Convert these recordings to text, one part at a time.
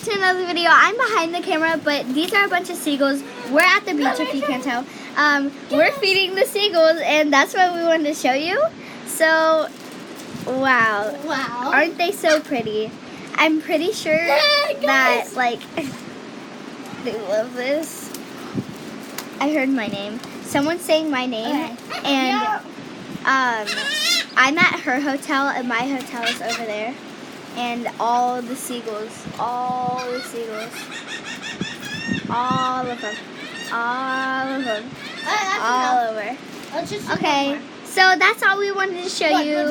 back to another video. I'm behind the camera, but these are a bunch of seagulls. We're at the beach, if you can't tell. We're feeding the seagulls, and that's what we wanted to show you. So, wow. Aren't they so pretty? I'm pretty sure that, like, they love this. I heard my name. Someone's saying my name, and I'm at her hotel, and my hotel is over there. And all the seagulls, all of them, all over. Okay, so that's all we wanted to show you.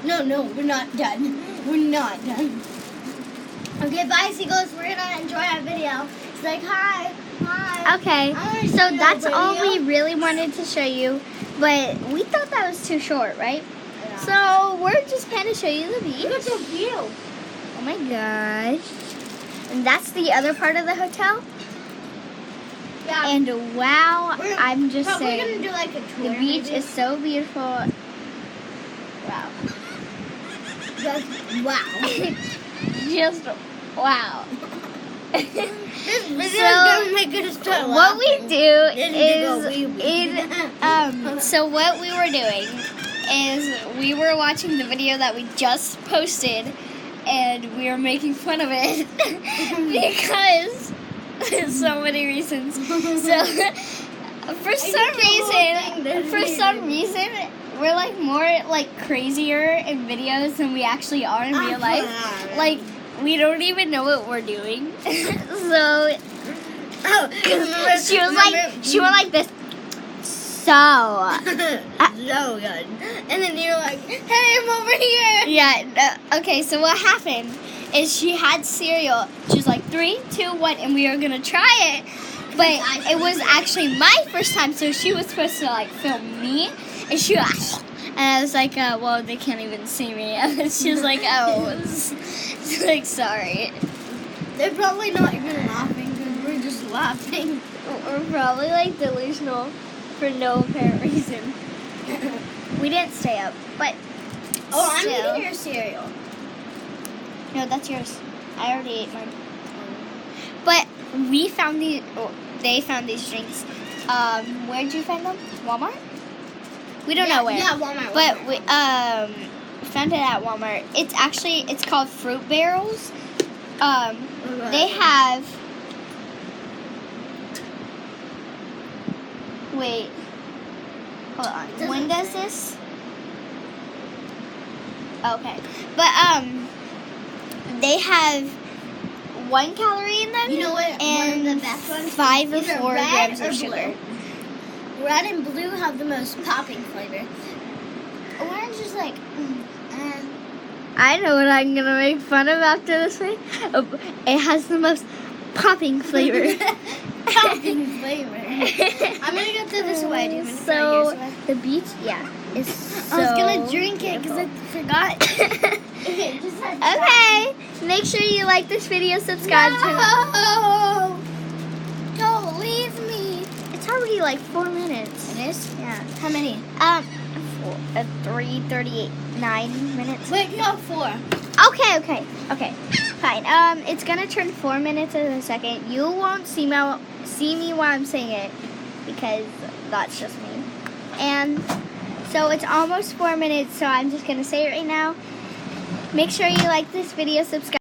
No, we're not done. We're not done. Okay, bye, seagulls. We're gonna enjoy our video. It's like, hi. Okay, so that's all we really wanted to show you, but we thought that was too short, right? So we're just going to show you the beach. Look at the view. Oh my gosh. And that's the other part of the hotel. Yeah. And wow, I'm just saying. We're going to do like a tour. The beach is so beautiful. Wow. Wow. Just wow. This video is going to make it start laughing. What we do is, so what we were doing is we were watching the video that we just posted, and we were making fun of it because so many reasons. So for some reason, we're like more like crazier in videos than we actually are in real life. Like we don't even know what we're doing. So she was like this. So good. And then you're like, hey, I'm over here. Yeah, okay, so what happened is she had cereal. She was like, 3, 2, 1, and we were going to try it. But it was actually my first time, so she was supposed to, like, film me. And I was like, well, they can't even see me. And she was like, oh, like, sorry. They're probably not even laughing because we're just laughing. We're probably, like, delusional. For no apparent reason. We didn't stay up, but I'm still. eating your cereal. No, that's yours. I already ate mine. But we found these. Oh, they found these drinks. Where did you find them? Walmart? We don't know where. Yeah, Walmart. But we found it at Walmart. It's called Fruit Barrels. They have. Wait, hold on. When does this? Okay, but they have 1 calorie in them. You know what? And one of the best ones. 5 or 4 grams of sugar. Red and blue have the most popping flavor. Orange is like. I know what I'm gonna make fun of after this thing. It has the most popping flavor. Popping flavor. I'm gonna go throw this away. Do you want to throw yours away? The beach, is so I was gonna drink it because I forgot. Okay, make sure you like this video, subscribe to No! Don't leave me. It's already like 4 minutes. It is? Yeah. How many? 3:38, 9 minutes. Wait, no, 4. Okay, fine. It's gonna turn 4 minutes in a second. You won't see me while I'm saying it because that's just me. And so it's almost 4 minutes, so I'm just gonna say it right now. Make sure you like this video, subscribe.